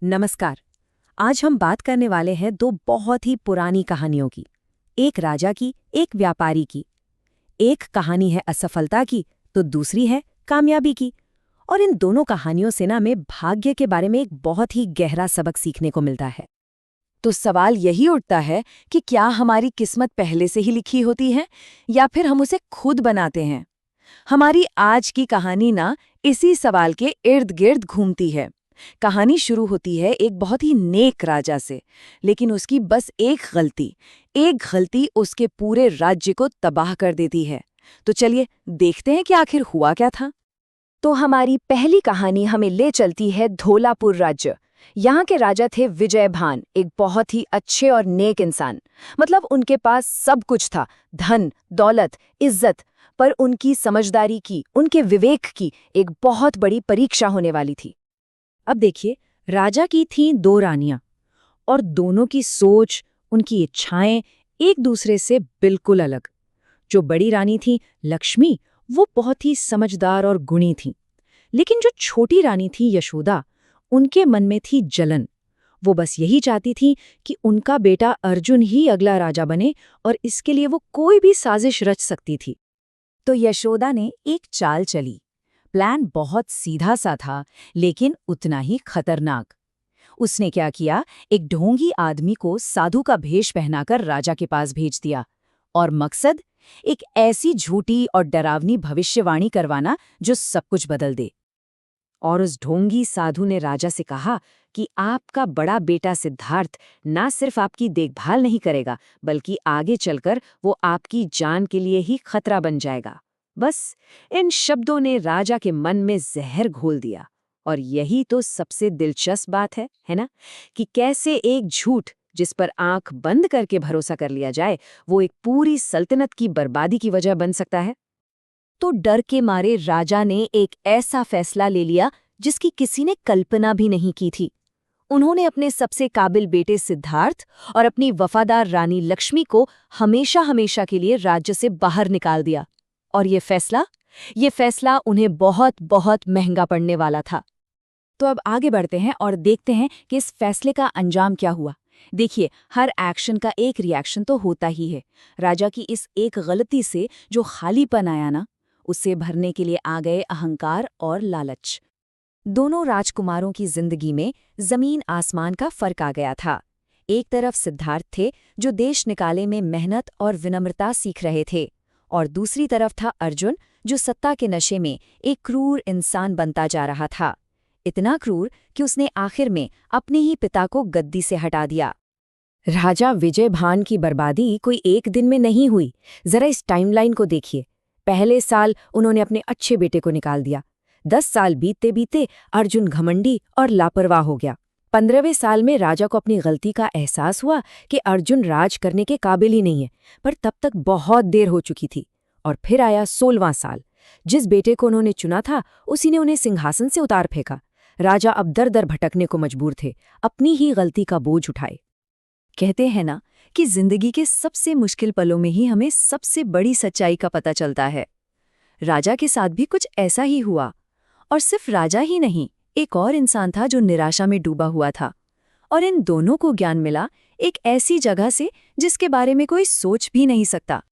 नमस्कार। आज हम बात करने वाले हैं दो बहुत ही पुरानी कहानियों की। एक राजा की, एक व्यापारी की। एक कहानी है असफलता की तो दूसरी है कामयाबी की। और इन दोनों कहानियों से ना हमें भाग्य के बारे में एक बहुत ही गहरा सबक सीखने को मिलता है। तो सवाल यही उठता है कि क्या हमारी किस्मत पहले से ही लिखी होती है या फिर हम उसे खुद बनाते हैं। हमारी आज की कहानी ना इसी सवाल के इर्द गिर्द घूमती है। कहानी शुरू होती है एक बहुत ही नेक राजा से, लेकिन उसकी बस एक गलती उसके पूरे राज्य को तबाह कर देती है। तो चलिए देखते हैं कि आखिर हुआ क्या था। तो हमारी पहली कहानी हमें ले चलती है धौलापुर राज्य। यहाँ के राजा थे विजयभान, एक बहुत ही अच्छे और नेक इंसान। मतलब उनके पास सब कुछ था, धन, दौलत, इज्जत। पर उनकी समझदारी की, उनके विवेक की एक बहुत बड़ी परीक्षा होने वाली थी। अब देखिए, राजा की थीं दो रानियां और दोनों की सोच, उनकी इच्छाएं एक दूसरे से बिल्कुल अलग। जो बड़ी रानी थी लक्ष्मी, वो बहुत ही समझदार और गुणी थी। लेकिन जो छोटी रानी थी यशोदा, उनके मन में थी जलन। वो बस यही चाहती थी कि उनका बेटा अर्जुन ही अगला राजा बने और इसके लिए वो कोई भी साजिश रच सकती थी। तो यशोदा ने एक चाल चली। प्लान बहुत सीधा सा था, लेकिन उतना ही खतरनाक। उसने क्या किया, एक ढोंगी आदमी को साधु का भेष पहनाकर राजा के पास भेज दिया। और मकसद, एक ऐसी झूठी और डरावनी भविष्यवाणी करवाना जो सब कुछ बदल दे। और उस ढोंगी साधु ने राजा से कहा कि आपका बड़ा बेटा सिद्धार्थ ना सिर्फ आपकी देखभाल नहीं करेगा, बल्कि आगे चलकर वो आपकी जान के लिए ही खतरा बन जाएगा। बस इन शब्दों ने राजा के मन में जहर घोल दिया। और यही तो सबसे दिलचस्प बात है ना, कि कैसे एक झूठ जिस पर आंख बंद करके भरोसा कर लिया जाए, वो एक पूरी सल्तनत की बर्बादी की वजह बन सकता है। तो डर के मारे राजा ने एक ऐसा फैसला ले लिया जिसकी किसी ने कल्पना भी नहीं की थी। उन्होंने अपने सबसे काबिल बेटे सिद्धार्थ और अपनी वफादार रानी लक्ष्मी को हमेशा हमेशा के लिए राज्य से बाहर निकाल दिया। और ये फैसला उन्हें बहुत बहुत महंगा पड़ने वाला था। तो अब आगे बढ़ते हैं और देखते हैं कि इस फैसले का अंजाम क्या हुआ। देखिए, हर एक्शन का एक रिएक्शन तो होता ही है। राजा की इस एक गलती से जो खालीपन आया ना, उसे भरने के लिए आ गए अहंकार और लालच। दोनों राजकुमारों की जिंदगी में जमीन आसमान का फर्क आ गया था। एक तरफ सिद्धार्थ थे, जो देश निकाले में मेहनत और विनम्रता सीख रहे थे, और दूसरी तरफ था अर्जुन, जो सत्ता के नशे में एक क्रूर इंसान बनता जा रहा था। इतना क्रूर कि उसने आखिर में अपने ही पिता को गद्दी से हटा दिया। राजा विजयभान की बर्बादी कोई एक दिन में नहीं हुई। जरा इस टाइमलाइन को देखिए। पहले साल उन्होंने अपने अच्छे बेटे को निकाल दिया। 10 साल बीतते बीते अर्जुन घमंडी और लापरवाह हो गया। 15वें साल में राजा को अपनी गलती का एहसास हुआ कि अर्जुन राज करने के काबिल ही नहीं है, पर तब तक बहुत देर हो चुकी थी। और फिर आया 16वां साल। जिस बेटे को उन्होंने चुना था, उसी ने उन्हें सिंहासन से उतार फेंका। राजा अब दर दर भटकने को मजबूर थे, अपनी ही गलती का बोझ उठाए। कहते हैं ना कि जिंदगी के सबसे मुश्किल पलों में ही हमें सबसे बड़ी सच्चाई का पता चलता है। राजा के साथ भी कुछ ऐसा ही हुआ। और सिर्फ राजा ही नहीं, एक और इंसान था जो निराशा में डूबा हुआ था। और इन दोनों को ज्ञान मिला एक ऐसी जगह से जिसके बारे में कोई सोच भी नहीं सकता।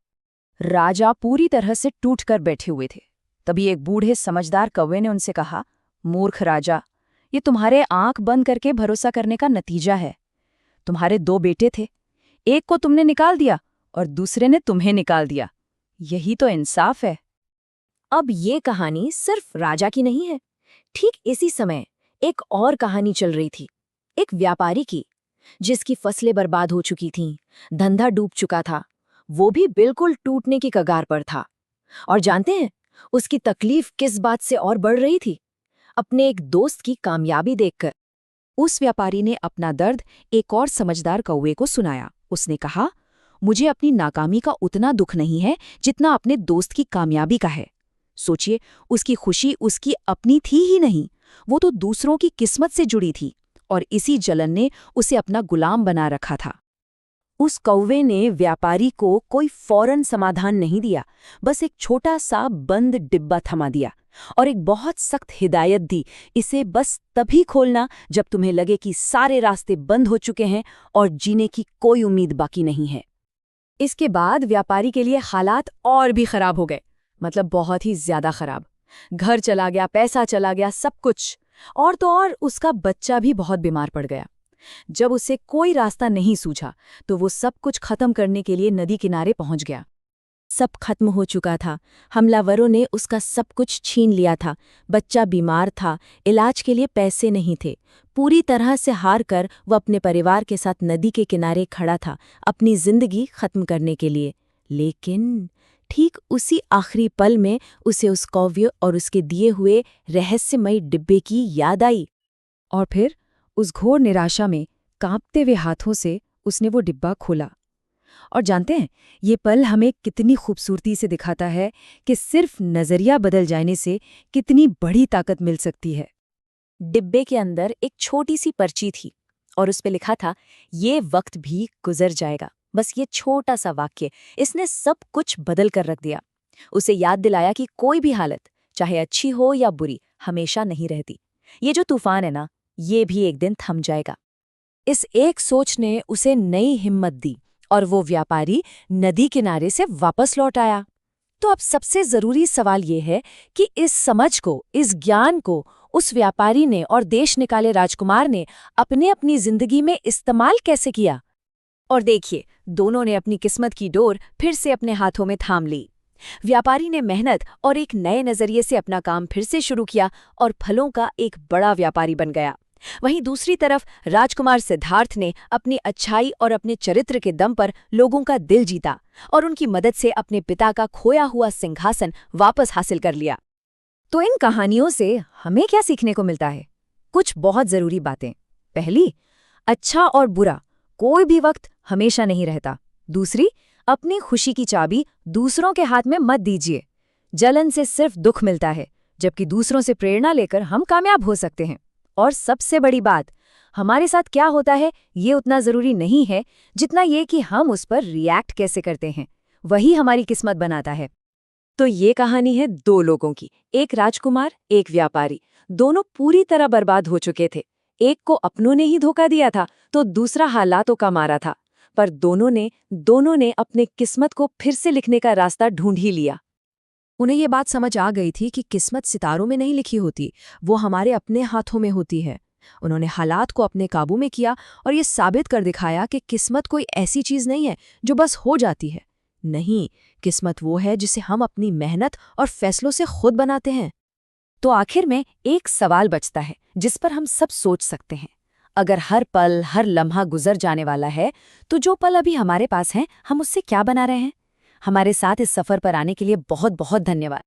राजा पूरी तरह से टूटकर बैठे हुए थे। तभी एक बूढ़े समझदार कौवे ने उनसे कहा, मूर्ख राजा, ये तुम्हारे आंख बंद करके भरोसा करने का नतीजा है। तुम्हारे 2 बेटे थे, एक को तुमने निकाल दिया और दूसरे ने तुम्हें निकाल दिया। यही तो इंसाफ है। अब ये कहानी सिर्फ राजा की नहीं है। ठीक इसी समय एक और कहानी चल रही थी, एक व्यापारी की, जिसकी फसलें बर्बाद हो चुकी थीं, धंधा डूब चुका था, वो भी बिल्कुल टूटने की कगार पर था। और जानते हैं, उसकी तकलीफ किस बात से और बढ़ रही थी? अपने एक दोस्त की कामयाबी देखकर। उस व्यापारी ने अपना दर्द एक और समझदार कौवे को सुनाया। उसने कहा, मुझे अपनी नाकामी का उतना दुख नहीं है जितना अपने दोस्त की कामयाबी का है। सोचिए, उसकी खुशी उसकी अपनी थी ही नहीं, वो तो दूसरों की किस्मत से जुड़ी थी, और इसी जलन ने उसे अपना गुलाम बना रखा था। उस कौवे ने व्यापारी को कोई फौरन समाधान नहीं दिया, बस एक छोटा सा बंद डिब्बा थमा दिया और एक बहुत सख्त हिदायत दी, इसे बस तभी खोलना जब तुम्हें लगे कि सारे रास्ते बंद हो चुके हैं और जीने की कोई उम्मीद बाकी नहीं है। इसके बाद व्यापारी के लिए हालात और भी खराब हो गए, मतलब बहुत ही ज्यादा खराब। घर चला गया, पैसा चला गया, सब कुछ। और तो और उसका बच्चा भी बहुत बीमार पड़ गया। जब उसे कोई रास्ता नहीं सूझा तो वो सब कुछ खत्म करने के लिए नदी किनारे पहुंच गया। सब खत्म हो चुका था, हमलावरों ने उसका सब कुछ छीन लिया था, बच्चा बीमार था, इलाज के लिए पैसे नहीं थे। पूरी तरह से हार कर वह अपने परिवार के साथ नदी के किनारे खड़ा था, अपनी जिंदगी खत्म करने के लिए। लेकिन ठीक उसी आखिरी पल में उसे उस कौवे और उसके दिए हुए रहस्यमयी डिब्बे की याद आई। और फिर उस घोर निराशा में कांपते हुए हाथों से उसने वो डिब्बा खोला। और जानते हैं, ये पल हमें कितनी खूबसूरती से दिखाता है कि सिर्फ नजरिया बदल जाने से कितनी बड़ी ताकत मिल सकती है। डिब्बे के अंदर एक छोटी सी पर्ची थी और उस पे लिखा था, ये वक्त भी गुजर जाएगा। बस ये छोटा सा वाक्य इसने सब कुछ बदल कर रख दिया। उसे याद दिलाया कि कोई भी हालत, चाहे अच्छी हो या बुरी, हमेशा नहीं रहती। ये जो तूफान है ना, ये भी एक दिन थम जाएगा। इस एक सोच ने उसे नई हिम्मत दी और वो व्यापारी नदी किनारे से वापस लौट आया। तो अब सबसे जरूरी सवाल ये है कि इस समझ को, इस ज्ञान को उस व्यापारी ने और देश निकाले राजकुमार ने अपने अपनी जिंदगी में इस्तेमाल कैसे किया। और देखिए, दोनों ने अपनी किस्मत की डोर फिर से अपने हाथों में थाम ली। व्यापारी ने मेहनत और एक नए नजरिए से अपना काम फिर से शुरू किया और फलों का एक बड़ा व्यापारी बन गया। वहीं दूसरी तरफ राजकुमार सिद्धार्थ ने अपनी अच्छाई और अपने चरित्र के दम पर लोगों का दिल जीता और उनकी मदद से अपने पिता का खोया हुआ सिंहासन वापस हासिल कर लिया। तो इन कहानियों से हमें क्या सीखने को मिलता है? कुछ बहुत जरूरी बातें। पहली, अच्छा और बुरा कोई भी वक्त हमेशा नहीं रहता। दूसरी, अपनी खुशी की चाबी दूसरों के हाथ में मत दीजिए। जलन से सिर्फ दुख मिलता है, जबकि दूसरों से प्रेरणा लेकर हम कामयाब हो सकते हैं। और सबसे बड़ी बात, हमारे साथ क्या होता है ये उतना जरूरी नहीं है जितना ये कि हम उस पर रिएक्ट कैसे करते हैं, वही हमारी किस्मत बनाता है। तो ये कहानी है दो लोगों की, एक राजकुमार, एक व्यापारी। दोनों पूरी तरह बर्बाद हो चुके थे। एक को अपनों ने ही धोखा दिया था तो दूसरा हालातों का मारा था, पर दोनों ने अपने किस्मत को फिर से लिखने का रास्ता ढूंढ ही लिया। उन्हें ये बात समझ आ गई थी कि किस्मत सितारों में नहीं लिखी होती, वो हमारे अपने हाथों में होती है। उन्होंने हालात को अपने काबू में किया और ये साबित कर दिखाया कि किस्मत कोई ऐसी चीज नहीं है जो बस हो जाती है। नहीं, किस्मत वो है जिसे हम अपनी मेहनत और फैसलों से खुद बनाते हैं। तो आखिर में एक सवाल बचता है जिस पर हम सब सोच सकते हैं। अगर हर पल, हर लम्हा गुजर जाने वाला है, तो जो पल अभी हमारे पास हैं, हम उससे क्या बना रहे हैं? हमारे साथ इस सफर पर आने के लिए बहुत बहुत धन्यवाद।